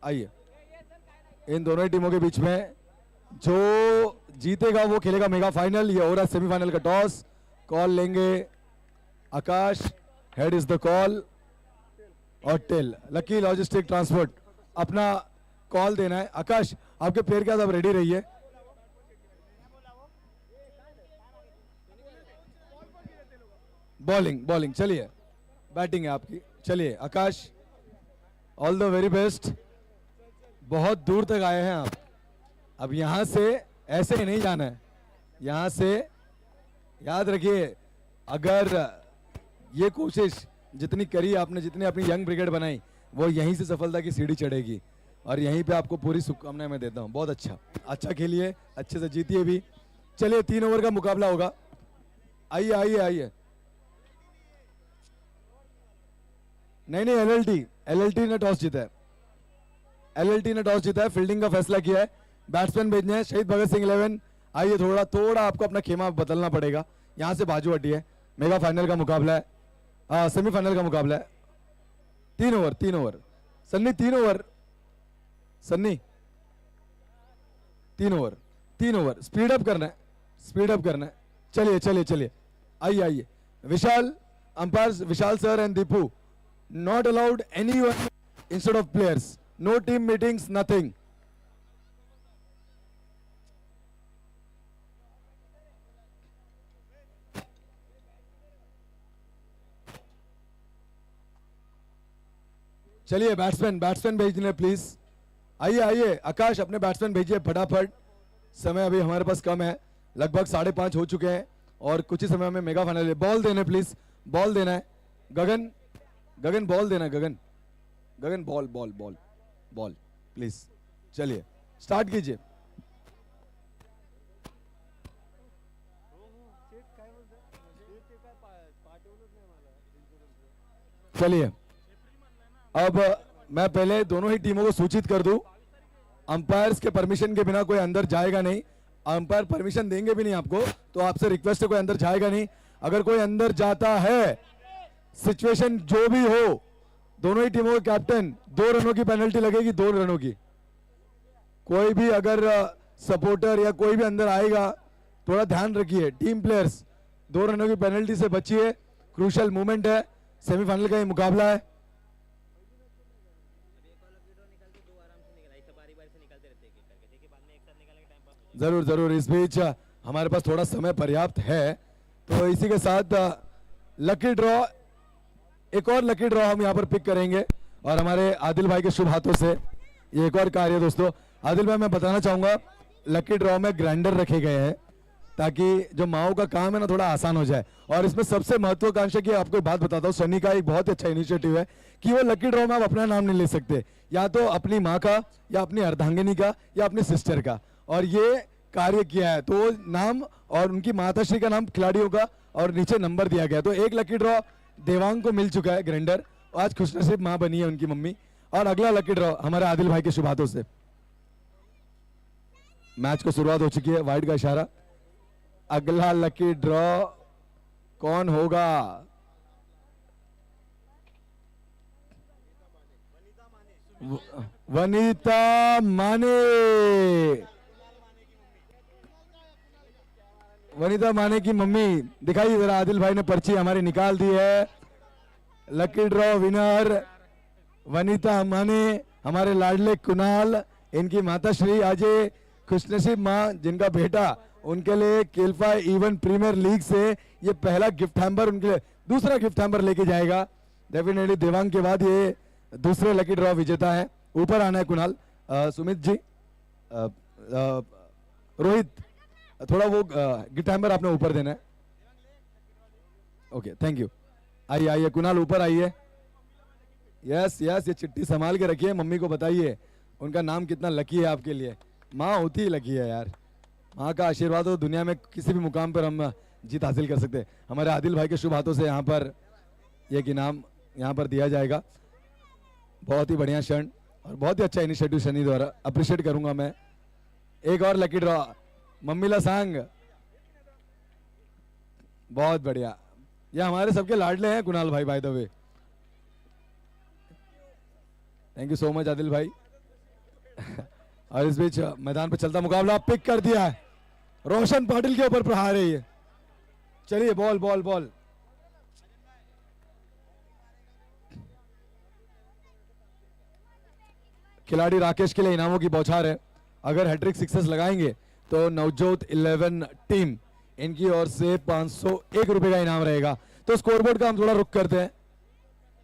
आइए, इन दोनों ही टीमों के बीच में जो जीतेगा वो खेलेगा मेगा फाइनल। ये हो रहा है सेमीफाइनल का टॉस। कॉल लेंगे आकाश, हेड इज द कॉल, और टेल लकी लॉजिस्टिक ट्रांसपोर्ट अपना कॉल देना है। आकाश, आपके प्लेयर के साथ आप रेडी रहिए। बॉलिंग बॉलिंग चलिए, बैटिंग है आपकी। चलिए आकाश, ऑल द वेरी बेस्ट। बहुत दूर तक आए हैं आप। अब यहां से ऐसे ही नहीं जाना है, यहां से याद रखिए, अगर ये कोशिश जितनी करी आपने, जितनी अपनी यंग ब्रिगेड बनाई, वो यहीं से सफलता की सीढ़ी चढ़ेगी। और यहीं पे आपको पूरी शुभकामनाएं मैं देता हूं। बहुत अच्छा खेलिए, अच्छे से जीतिए भी। चलिए 3 ओवर का मुकाबला होगा। आइए आइए आइए। नहीं एलएलटी ने टॉस जीता है। एलएलटी ने टॉस जीता है, फील्डिंग का फैसला किया है। बैट्समैन भेजने हैं शहीद भगत सिंह 11। आइए, थोड़ा आपको अपना खेमा बदलना पड़ेगा। यहां से बाजू हटिए। मेगा फाइनल का मुकाबला है, सेमीफाइनल का मुकाबला है। 3 over Sunny, 3 over Sunny, 3 over speed up करना है। चलिए आइए। Vishal, umpires Vishal sir and Deepu, not allowed anyone instead of players, no team meetings, nothing. चलिए बैट्समैन भेजने प्लीज। आइए आकाश, अपने बैट्समैन भेजिए फटाफट। समय अभी हमारे पास कम है, लगभग 5:30 हो चुके हैं और कुछ ही समय में मेगा फाइनल है। बॉल देने प्लीज, बॉल देना है। गगन बॉल देना है। गगन बॉल प्लीज। चलिए स्टार्ट कीजिए। चलिए, अब मैं पहले दोनों ही टीमों को सूचित कर दूं, अंपायर्स के परमिशन के बिना कोई अंदर जाएगा नहीं। अंपायर परमिशन देंगे भी नहीं आपको, तो आपसे रिक्वेस्ट है, कोई अंदर जाएगा नहीं। अगर कोई अंदर जाता है, सिचुएशन जो भी हो, दोनों ही टीमों के कैप्टन 2 रनों की पेनल्टी लगेगी, 2 रनों की। कोई भी अगर सपोर्टर या कोई भी अंदर आएगा, थोड़ा ध्यान रखिए। टीम प्लेयर्स 2 रनों की पेनल्टी से बचिए। क्रूशियल मूवमेंट है, सेमीफाइनल का ये मुकाबला है। जरूर इस बीच हमारे पास थोड़ा समय पर्याप्त है, तो इसी के साथ लकी ड्रॉ, एक और लकी ड्रॉ हम यहाँ पर पिक करेंगे और हमारे आदिल भाई के शुभ हाथों से ये एक और कार्य है। दोस्तों, आदिल भाई, मैं बताना चाहूंगा, लकी ड्रॉ में ग्राइंडर रखे गए हैं ताकि जो माओ का काम है ना, थोड़ा आसान हो जाए। और इसमें सबसे महत्वाकांक्षा की आपको एक बात बताता हूँ, सनी का एक बहुत ही अच्छा इनिशिएटिव है कि वो लकी ड्रॉ में आप अपना नाम नहीं ले सकते, या तो अपनी माँ का, या अपनी अर्धांगिनी का, या अपनी सिस्टर का। और ये कार्य किया है, तो नाम और उनकी माताश्री का नाम खिलाड़ियों का, और नीचे नंबर दिया गया। तो एक लकी ड्रॉ देवांग को मिल चुका है, ग्राइंडर। आज खुशनसीब मां बनी है उनकी मम्मी। और अगला लकी ड्रॉ हमारे आदिल भाई के शुभ हाथों से। मैच को शुरुआत हो चुकी है, वाइड का इशारा। अगला लकी ड्रॉ कौन होगा? वनीता माने की मम्मी। दिखाइए जरा, आदिल भाई ने पर्ची हमारी निकाल दी है। लकी ड्रॉ विनर वनीता माने, हमारे लाडले कुणाल, इनकी माता श्री। आज ये खुशनसीब माँ जिनका बेटा उनके लिए केल्फा इवन प्रीमियर लीग से ये पहला गिफ्ट हैम्पर, उनके लिए दूसरा गिफ्ट हैम्पर लेके जाएगा। डेफिनेटली देवांग के बाद ये दूसरे लकी ड्रॉ विजेता है। ऊपर आना है कुणाल, सुमित जी, रोहित, थोड़ा वो गिफ्ट हैम्पर आपने ऊपर देना है। Okay, thank you. आइए कुणाल, ऊपर आइए। यस, ये चिट्ठी संभाल के रखिए, मम्मी को बताइए उनका नाम कितना लकी है आपके लिए। माँ होती ही लकी है यार, माँ का आशीर्वाद हो, दुनिया में किसी भी मुकाम पर हम जीत हासिल कर सकते हैं। हमारे आदिल भाई के शुभ हाथों से यहाँ पर एक इनाम यहाँ पर दिया जाएगा। बहुत ही बढ़िया क्षण और बहुत ही अच्छा इनिशिएटिव शनि द्वारा, अप्रिशिएट करूंगा मैं। एक और लकी ड्रॉ, मम्मीला सांग, बहुत बढ़िया। ये हमारे सबके लाडले हैं कुणाल भाई, by the way. Thank you so much Adil भाई। और इस बीच मैदान पर चलता मुकाबला पिक कर दिया है, रोशन पाटिल के ऊपर प्रहार है ये। चलिए बॉल बॉल बॉल। खिलाड़ी राकेश के लिए इनामों की बौछार है। अगर हैट्रिक सिक्सेस लगाएंगे तो नवजोत 11 टीम इनकी ओर से 501 रुपए का इनाम रहेगा। तो स्कोरबोर्ड का हम थोड़ा रुक करते हैं।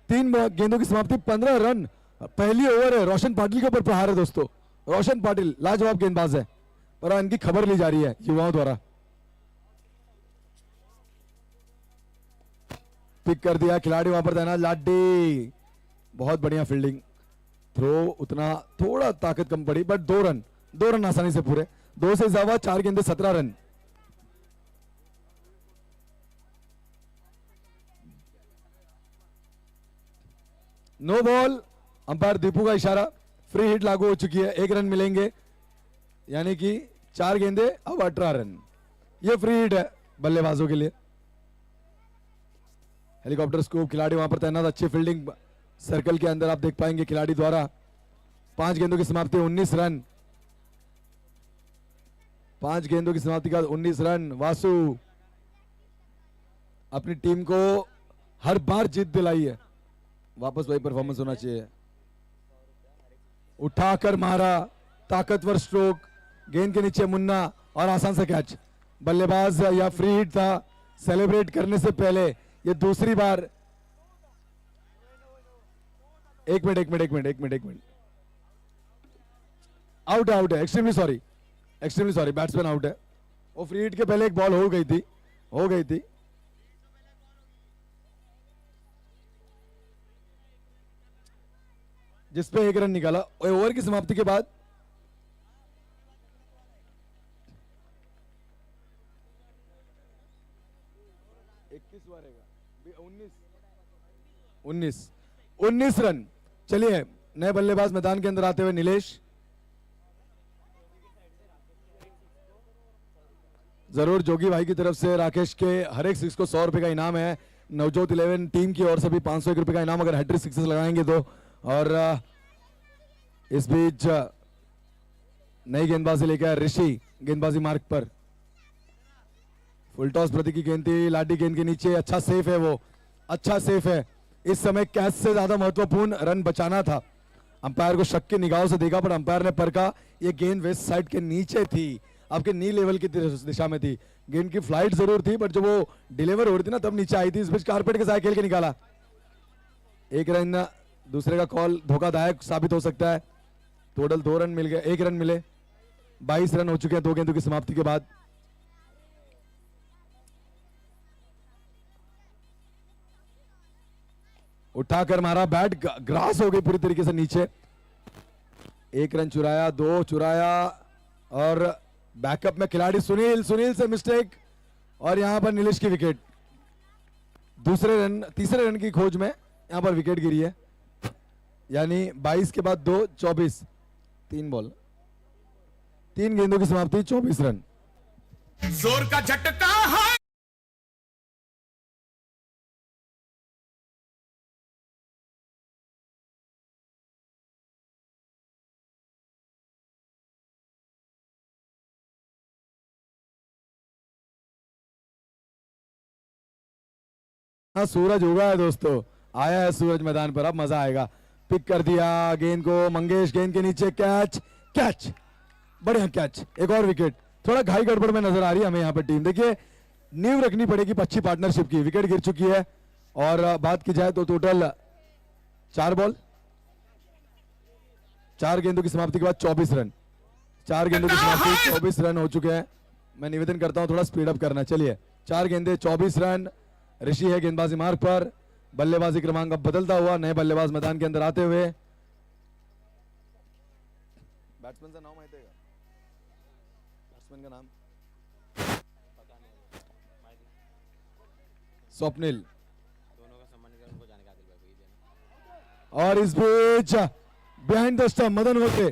3 गेंदों की समाप्ति, 15 रन, पहली ओवर है। रोशन पाटिल के ऊपर प्रहार है दोस्तों। रोशन पाटिल लाजवाब गेंदबाज है, पर इनकी खबर ली जा रही है युवाओं द्वारा। पिक कर दिया खिलाड़ी वहां पर तैनात लाडी, बहुत बढ़िया फील्डिंग। थ्रो उतना थोड़ा ताकत कम पड़ी, बट 2 रन आसानी से पूरे। 2 से ज्यादा 4 गेंदे 17 रन। नो बॉल, अंपायर दीपू का इशारा, फ्री हिट लागू हो चुकी है। 1 रन मिलेंगे, यानी कि 4 गेंदे अब 18 रन। ये फ्री हिट है बल्लेबाजों के लिए। हेलीकॉप्टर स्कूप, खिलाड़ी वहां पर तैनात, अच्छी फील्डिंग सर्कल के अंदर आप देख पाएंगे खिलाड़ी द्वारा। 5 गेंदों की समाप्ति 19 रन। 5 गेंदों की समाप्ति का 19 रन। वासु अपनी टीम को हर बार जीत दिलाई है, वापस वही परफॉर्मेंस होना चाहिए। उठाकर मारा, ताकतवर स्ट्रोक, गेंद के नीचे मुन्ना और आसान से कैच। बल्लेबाज या फ्री हिट था। सेलिब्रेट करने से पहले ये दूसरी बार, एक मिनट, आउट है। एक्सट्रीमली सॉरी, बैट्समैन आउट है। वो फ्री हिट के पहले एक बॉल हो गई थी। जिसपे 1 रन निकाला। ओवर की समाप्ति के बाद 19 रन। चलिए नए बल्लेबाज मैदान के अंदर आते हुए नीलेश। जरूर जोगी भाई की तरफ से राकेश के हर एक 6 को 100 रुपए का इनाम है। नवजोत 11 टीम की ओर से भी 501 रुपए का इनाम अगर हैट्रिक सिक्सेस लगाएंगे तो। और इस बीच नई गेंदबाजी लेकर ऋषि गेंदबाजी मार्ग पर। फुल टॉस प्रति की गेंद थी, लाडी गेंद के नीचे, अच्छा सेफ है वो, अच्छा सेफ है। इस समय कैच से ज्यादा महत्वपूर्ण रन बचाना था। अंपायर को शक की निगाहों से देखा, पर अंपायर ने परखा ये गेंद वेस्ट साइड के नीचे थी, आपके नी लेवल की दिशा में थी। गेंद की फ्लाइट जरूर थी, बट जब वो डिलीवर हो रही थी ना तब नीचे आई थी। इस बीच कारपेट के साथ खेल के निकाला। 1 रन, दूसरे का कॉल धोखादायक साबित हो सकता है। टोटल 2 रन मिल गए, 1 रन मिले। 22 रन हो चुके हैं 2 गेंदों की समाप्ति के बाद। उठाकर मारा, बैट ग्रास हो गई पूरी तरीके से नीचे। 1 रन चुराया, 2 चुराया, और बैकअप में खिलाड़ी सुनील से मिस्टेक, और यहां पर नीलेश की विकेट। तीसरे रन की खोज में यहां पर विकेट गिरी है, यानी 22 के बाद 2, 24। 3 बॉल 3 गेंदों की समाप्ति, 24 रन। जोर का झटका है। हाँ, सूरज उगा है दोस्तों, आया है सूरज मैदान पर, अब मजा आएगा। पिक कर दिया गेंद को मंगेश, गेंद के नीचे कैच, बढ़िया कैच, एक और विकेट। थोड़ा घाई गड़बड़ में नजर आ रही है हमें यहाँ पर टीम। देखिए नींव रखनी पड़ेगी अच्छी पार्टनरशिप की। विकेट गिर चुकी है, और बात की जाए तो टोटल 4 बॉल 4 गेंदों की समाप्ति के बाद 24 रन। 4 गेंदों की समाप्ति, 24 रन हो चुके हैं। मैं निवेदन करता हूं थोड़ा स्पीड अप करना। चलिए 4 गेंदे 24 रन। ऋषि है गेंदबाजी मार्ग पर। बल्लेबाजी क्रमांक अब बदलता हुआ, नए बल्लेबाज मैदान के अंदर आते हुए। बैट्समैन का नाम माहिती है का? बैट्समैन का नाम स्वप्निल। दोनों का सम्मानित कर उनको जाने का आदिल भाई। और इस बीच बिहाइंड द स्टंप मदन होते,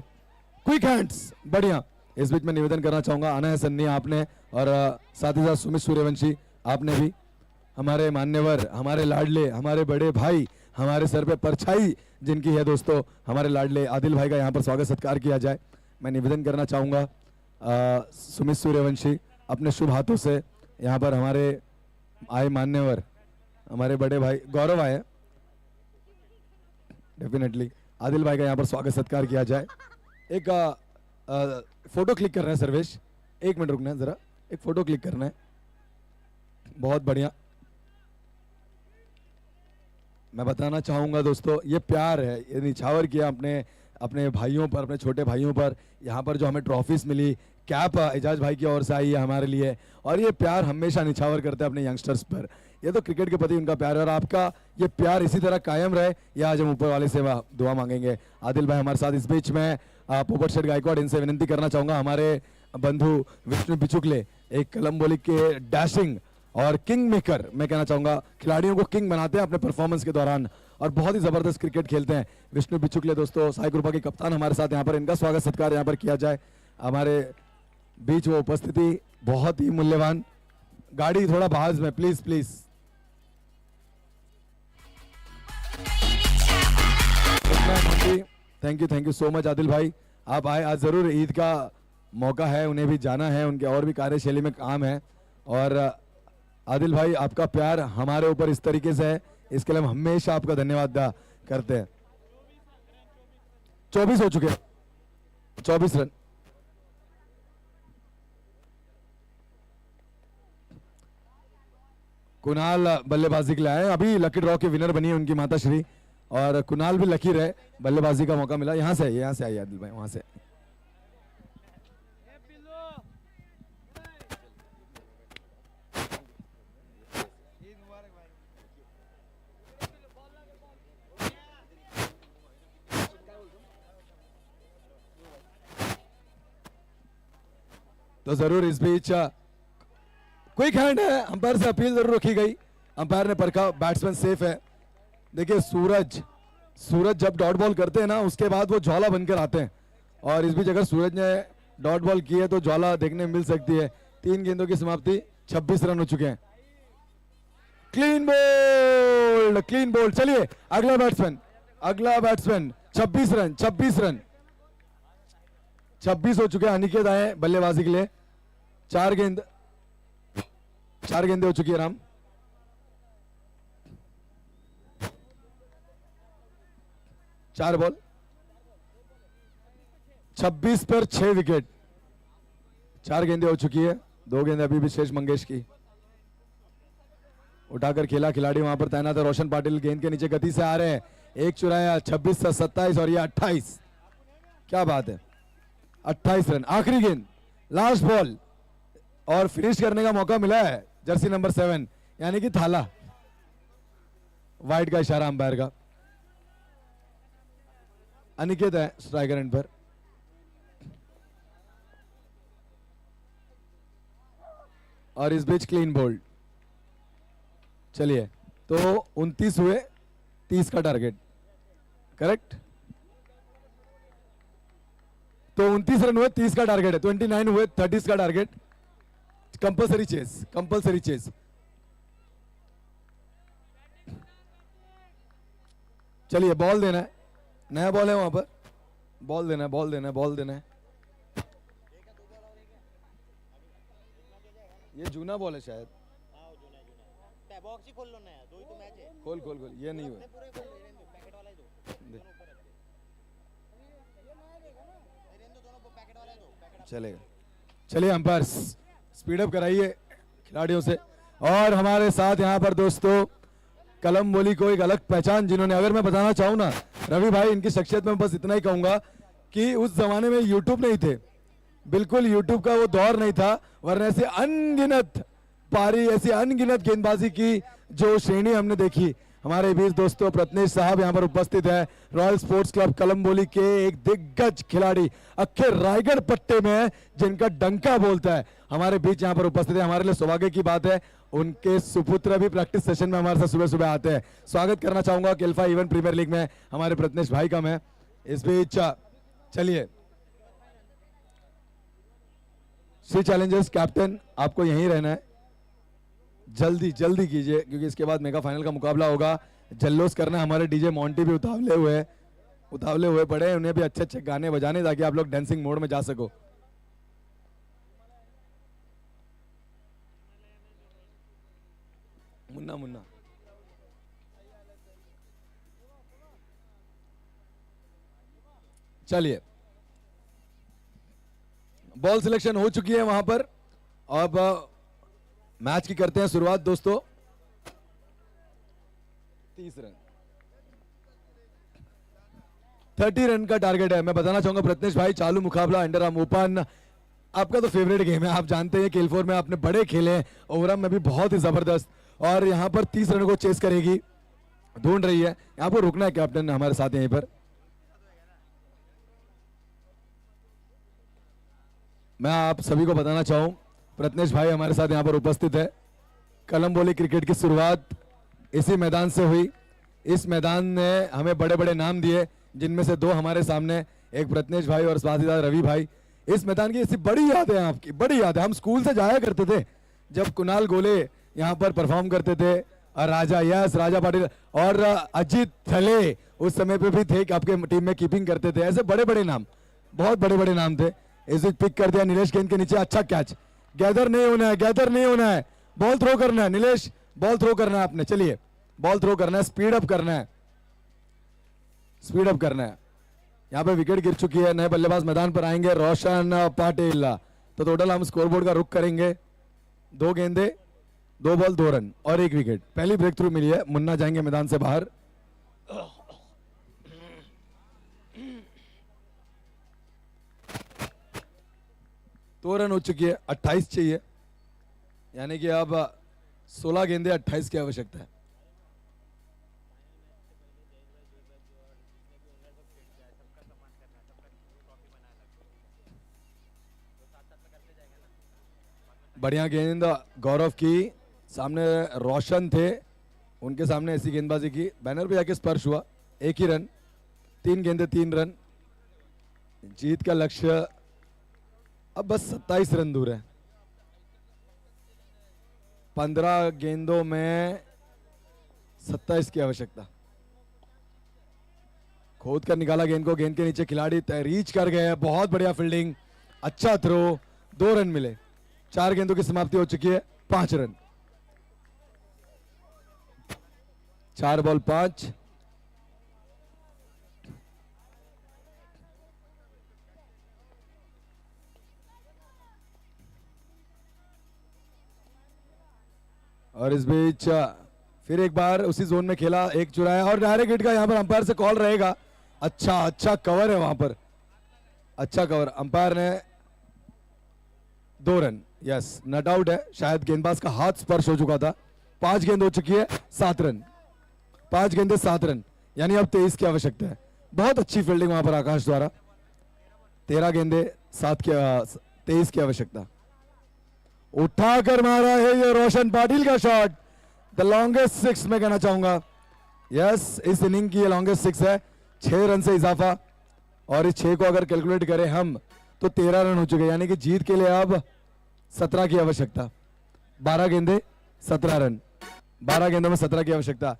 क्विक हैंड्स, बढ़िया। इस बीच मैं निवेदन करना चाहूंगा, अनय सन्नी आपने, और साथ ही साथ सुमित सूर्यवंशी आपने भी, हमारे मान्यवर, हमारे लाडले, हमारे बड़े भाई, हमारे सर पे परछाई जिनकी है दोस्तों, हमारे लाडले आदिल भाई का यहाँ पर स्वागत सत्कार किया जाए। मैं निवेदन करना चाहूँगा सुमित सूर्यवंशी अपने शुभ हाथों से यहाँ पर हमारे आए मान्यवर हमारे बड़े भाई गौरव आए, डेफिनेटली आदिल भाई का यहाँ पर स्वागत सत्कार किया जाए। एक फोटो क्लिक करना है सर्वेश, 1 मिनट रुकना है जरा, एक फोटो क्लिक करना है। बहुत बढ़िया। मैं बताना चाहूंगा दोस्तों, ये प्यार है, ये निछावर किया अपने अपने भाइयों पर, अपने छोटे भाइयों पर। यहाँ पर जो हमें ट्रॉफीज मिली, कैप एजाज भाई की ओर से आई है हमारे लिए, और ये प्यार हमेशा निछावर करते हैं अपने यंगस्टर्स पर। ये तो क्रिकेट के प्रति उनका प्यार है, और आपका ये प्यार इसी तरह कायम रहे, ये आज हम ऊपर वाले से दुआ मांगेंगे। आदिल भाई हमारे साथ इस बीच में पोपट शेठ गायकवाड़, इनसे विनती करना चाहूंगा, हमारे बंधु विष्णु बिचुकले एक कलम बोली के डैशिंग और किंग मेकर, मैं कहना चाहूंगा खिलाड़ियों को किंग बनाते हैं अपने परफॉर्मेंस के दौरान, और बहुत ही जबरदस्त क्रिकेट खेलते हैं। विष्णु बिचुकले दोस्तों साई ग्रुपा के कप्तान हमारे साथ यहाँ पर, इनका स्वागत सत्कार यहाँ पर किया जाए। हमारे बीच वो उपस्थिति बहुत ही मूल्यवान। गाड़ी थोड़ा बाहर में please please. Thank you so much Adil भाई, आप आए आज जरूर। ईद का मौका है, उन्हें भी जाना है, उनके और भी कार्यशैली में काम है, और आदिल भाई आपका प्यार हमारे ऊपर इस तरीके से है, इसके लिए हम हमेशा आपका धन्यवाद करते हैं। 24 हो चुके, 24 रन। कुणाल बल्लेबाजी के लिए आए, अभी लकी ड्रॉ के विनर बनी है उनकी माता श्री, और कुणाल भी लकी रहे, बल्लेबाजी का मौका मिला। यहाँ से आइए आदिल भाई, वहां से। तो जरूर इस बीच क्विक हैंड है, अंपायर से अपील जरूर रखी गई, अंपायर ने परखा, बैट्समैन सेफ है। देखिए सूरज जब डॉट बॉल करते हैं ना, उसके बाद वो ज्वाला बनकर आते हैं, और इस बीच अगर सूरज ने डॉट बॉल की है तो ज्वाला देखने मिल सकती है। 3 गेंदों की समाप्ति, 26 रन हो चुके हैं। Clean bowled. चलिए अगला बैट्समैन 26 रन 26 हो चुके हैं। अनिकेत आए बल्लेबाजी के लिए, 4 गेंदें हो चुकी है राम। चार बॉल, 26 पर 6 विकेट, 4 गेंदें हो चुकी है, 2 गेंदें अभी भी शेष मंगेश की। उठाकर खेला खिलाड़ी वहां पर तैनात है, रोशन पाटिल गेंद के नीचे गति से आ रहे हैं, 1 चुराया, 26 से 27 और ये 28, क्या बात है, 28 रन। आखिरी गेंद, लास्ट बॉल, और फिनिश करने का मौका मिला है जर्सी नंबर 7 यानी कि थाला, वाइड का इशारा अंपायर का। अनिकेत है स्ट्राइकर एंड पर, और इस बीच क्लीन बोल्ड। चलिए तो 29 हुए, 30 का टारगेट, करेक्ट। तो 29 रन हुए, 30 का टारगेट है, 29 हुए, 30 का टारगेट। Compulsory chess. चलिए बॉल देना है, नया बॉल है वहां पर, बॉल देना है। ये जूना बॉल है शायद, बॉक्स ही खोल लो नया, 2 ही तो मैच है। खोल ये नहीं हुआ। पैकेट वाला ही दो, चलिए अंपायर स्पीड अप कराइए खिलाड़ियों से। और हमारे साथ यहाँ पर दोस्तों कलम बोली को एक अलग पहचान, जिन्होंने, अगर मैं बताना चाहूँ ना रवि भाई, इनकी शख्सियत में बस इतना ही कहूंगा कि उस जमाने में यूट्यूब नहीं थे, बिल्कुल यूट्यूब का वो दौर नहीं था, वरना ऐसे अनगिनत पारी, ऐसी अनगिनत गेंदबाजी की जो श्रेणी हमने देखी। हमारे बीच दोस्तों प्रत्नेश साहब यहाँ पर उपस्थित है, रॉयल स्पोर्ट्स क्लब कलमबोली के एक दिग्गज खिलाड़ी, अक्खे रायगढ़ पट्टे में है, जिनका डंका बोलता है, हमारे बीच यहाँ पर उपस्थित है। हमारे लिए सौभाग्य की बात है, उनके सुपुत्र भी प्रैक्टिस सेशन में हमारे साथ सुबह सुबह आते हैं। स्वागत करना चाहूंगा केल्फा इवन प्रीमियर लीग में हमारे प्रत्नेश भाई का मैं। इस बीच चलिए श्री चैलेंजर्स कैप्टन, आपको यहीं रहना है, जल्दी कीजिए, क्योंकि इसके बाद मेगा फाइनल का मुकाबला होगा। जल्लोस करना है, हमारे डीजे मोंटी भी उतावले हुए हैं, उतावले हुए पड़े हैं, उन्हें भी अच्छे अच्छे गाने बजाने ताकि आप लोग डांसिंग मोड में जा सको। मुन्ना मुन्ना चलिए, बॉल सिलेक्शन हो चुकी है वहां पर। अब मैच की करते हैं शुरुआत दोस्तों। 30 रन, 30 रन का टारगेट है। मैं बताना चाहूंगा प्रत्नेश भाई, चालू मुकाबला अंडर आर्म ओपन आपका तो फेवरेट गेम है, आप जानते हैं खेल4 में आपने बड़े खेले हैं, ओवरआर्म में भी बहुत ही जबरदस्त। और यहां पर 30 रन को चेस करेगी, ढूंढ रही है। यहां पर रुकना है कैप्टन हमारे साथ यहीं पर। मैं आप सभी को बताना चाहूं, प्रत्नेश भाई हमारे साथ यहां पर उपस्थित है। कलम्बोली क्रिकेट की शुरुआत इसी मैदान से हुई। इस मैदान ने हमें बड़े बड़े नाम दिए, जिनमें से 2 हमारे सामने, एक प्रत्नेश भाई और साथीदार रवि भाई। इस मैदान की ऐसी बड़ी याद है आपकी, बड़ी याद है। हम स्कूल से जाया करते थे जब कुणाल गोले यहाँ पर परफॉर्म करते थे, और राजा यस, राजा पाटिल और अजीत थले उस समय पे भी थे कि आपके टीम में कीपिंग करते थे। ऐसे बड़े बड़े नाम, बहुत बड़े बड़े नाम थे। इसे पिक कर दिया नीलेश गेंद के नीचे, अच्छा कैच। गैदर नहीं होना है, गैदर नहीं होना है, बॉल थ्रो करना है नीलेश, बॉल थ्रो करना है आपने। चलिए बॉल थ्रो करना है, स्पीड अप करना है, स्पीड अप करना है। यहाँ पे विकेट गिर चुकी है, नए बल्लेबाज मैदान पर आएंगे, रोशन पाटिल। तो टोटल हम स्कोरबोर्ड का रुख करेंगे, 2 गेंदे, 2 बॉल 2 रन और 1 विकेट। पहली ब्रेक थ्रू मिली है, मुन्ना जाएंगे मैदान से बाहर। दो रन हो चुकी है, 28 चाहिए, यानी कि अब 16 गेंदे 28 की आवश्यकता है। बढ़िया गेंद गौरव की, सामने रोशन थे, उनके सामने ऐसी गेंदबाजी की, बैनर पे जाके स्पर्श हुआ, 1 ही रन, 3 गेंदे 3 रन। जीत का लक्ष्य अब बस 27 रन दूर है। 15 गेंदों में 27 की आवश्यकता। खोद कर निकाला गेंद को, गेंद के नीचे खिलाड़ी रीच कर गए, बहुत बढ़िया फील्डिंग, अच्छा थ्रो, 2 रन मिले। 4 गेंदों की समाप्ति हो चुकी है, 5 रन, 4 बॉल 5। और इस बीच फिर एक बार उसी जोन में खेला, एक चुराया और डायरेक्ट हिट का यहां पर अंपायर से कॉल रहेगा। अच्छा कवर है वहां पर, अच्छा कवर, अंपायर ने 2 रन, यस नॉट आउट है, शायद गेंदबाज का हाथ स्पर्श हो चुका था। 5 गेंद हो चुकी है, 7 रन, 5 गेंदे 7 रन, यानी अब 23 की आवश्यकता है। बहुत अच्छी फील्डिंग वहां पर आकाश द्वारा। 13 गेंदे 23 की आवश्यकता। उठाकर मारा है ये रोशन पाटिल का शॉट, द लॉन्गेस्ट 6 में कहना चाहूंगा। यस, इस इनिंग की ये लॉन्गेस्ट 6 है, 6 रन से इजाफा। और इस 6 को अगर कैलकुलेट करें हम तो 13 रन हो चुके, यानी कि जीत के लिए अब 17 की आवश्यकता। 12 गेंदे 17 रन, 12 गेंदों में 17 की आवश्यकता।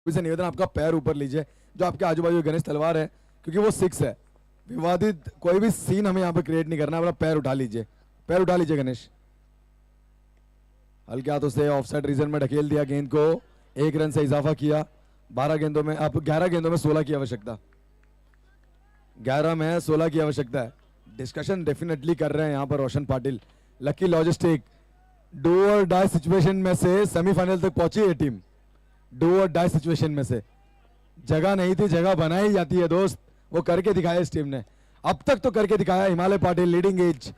से निवेदन, आपका पैर ऊपर लीजिए, जो आपके आजू बाजू गणेश तलवार है, क्योंकि वो 6 है। विवादित कोई भी सीन हमें यहाँ पे क्रिएट नहीं करना, अपना पैर उठा लीजिए, पैर उठा लीजिए गणेश। हल्के हाथों से ऑफसाइड रीजन में ढकेल दिया गेंद को, 1 रन से इजाफा किया। 12 गेंदों में, अब 11 गेंदों में 16 की आवश्यकता, 11 में 16 की आवश्यकता है। डिस्कशन डेफिनेटली कर रहे हैं यहाँ पर रोशन पाटिल। लकी लॉजिस्टिक, डू और डाई सिचुएशन में से सेमीफाइनल तक पहुंची है टीम, डू और डाई सिचुएशन में से। जगह नहीं थी, जगह बनाई जाती है दोस्त, वो करके दिखाया इस टीम ने, अब तक तो करके दिखाया। हिमालय पाटिल लीडिंग एज,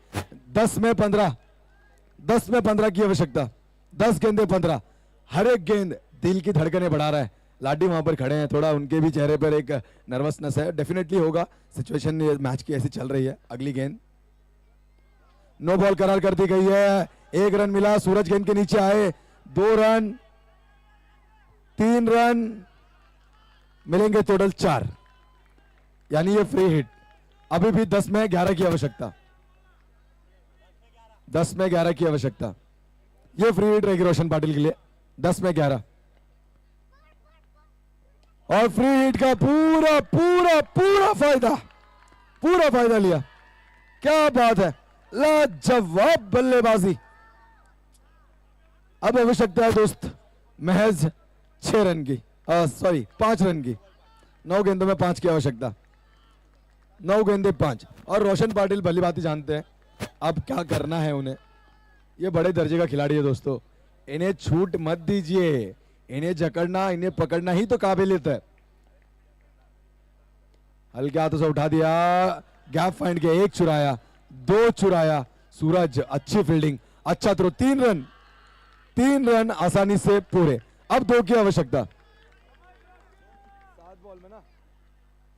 10 में 15, 10 में 15 की आवश्यकता, 10 गेंदे 15। हर एक गेंद दिल की धड़कनें बढ़ा रहा है। लाडी वहां पर खड़े हैं, थोड़ा उनके भी चेहरे पर एक नर्वसनेस है, डेफिनेटली होगा, सिचुएशन मैच की ऐसी चल रही है। अगली गेंद नो बॉल करार कर दी गई है, 1 रन मिला, सूरज गेंद के नीचे आए, 2 रन। 3 रन मिलेंगे, टोटल 4, यानी ये फ्री हिट। अभी भी 10 में 11 की आवश्यकता, 10 में 11 की आवश्यकता। ये फ्री हिट रहेगी रोशन पाटिल के लिए, 10 में 11। और फ्री हिट का पूरा पूरा पूरा फायदा लिया। क्या बात है, लाजवाब बल्लेबाजी। अब आवश्यकता है दोस्त महज 6 रन की, सॉरी 5 रन की। 9 गेंदों में 5 की आवश्यकता, 9 गेंदे 5। और रोशन पाटिल भली भांति जानते हैं अब क्या करना है उन्हें। ये बड़े दर्जे का खिलाड़ी है दोस्तों, इन्हें छूट मत दीजिए। इन्हें जकड़ना, इन्हें पकड़ना ही तो काबिलियत है। हल्के हाथों से उठा दिया, गैप फाइंड किया, 1 चुराया, 2 चुराया। सूरज अच्छी फील्डिंग, अच्छा थ्रो, 3 रन आसानी से पूरे। अब 2 की आवश्यकता, 7 बॉल में ना,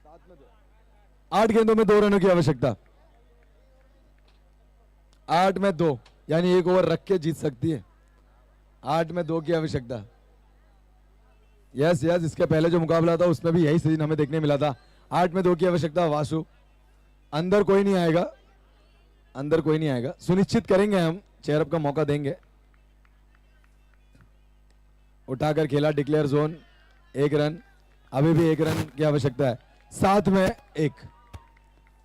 7 में 2, 8 गेंदों में 2 रनों की आवश्यकता। 8 में 2, यानी 1 ओवर रख के जीत सकती है। 8 में 2 की आवश्यकता। यस, इसके पहले जो मुकाबला था उसमें भी यही सीजन हमें देखने मिला था। 8 में 2 की आवश्यकता। वासु, अंदर कोई नहीं आएगा, सुनिश्चित करेंगे हम, चेयरअप का मौका देंगे। उठाकर खेला, डिक्लेयर जोन, 1 रन। अभी भी 1 रन की आवश्यकता है। 7 में 1,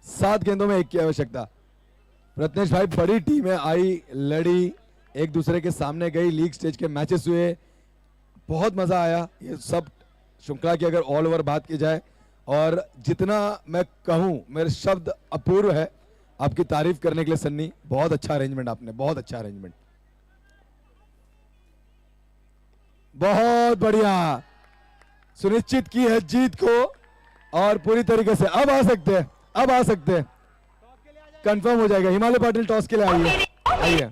7 गेंदों में 1 की आवश्यकता। प्रत्नेश भाई, बड़ी टीमें आई, लड़ी, एक दूसरे के सामने गई, लीग स्टेज के मैचेस हुए, बहुत मजा आया। ये सब श्रृंखला की अगर ऑल ओवर बात की जाए, और जितना मैं कहूं मेरे शब्द अपूर्व है आपकी तारीफ करने के लिए। सन्नी, बहुत अच्छा अरेंजमेंट आपने, बहुत अच्छा अरेंजमेंट, बहुत बढ़िया। सुनिश्चित की है जीत को, और पूरी तरीके से अब आ सकते हैं, कंफर्म हो जाएगा। हिमालय पाटिल टॉस के लिए आइए, आ जाइए।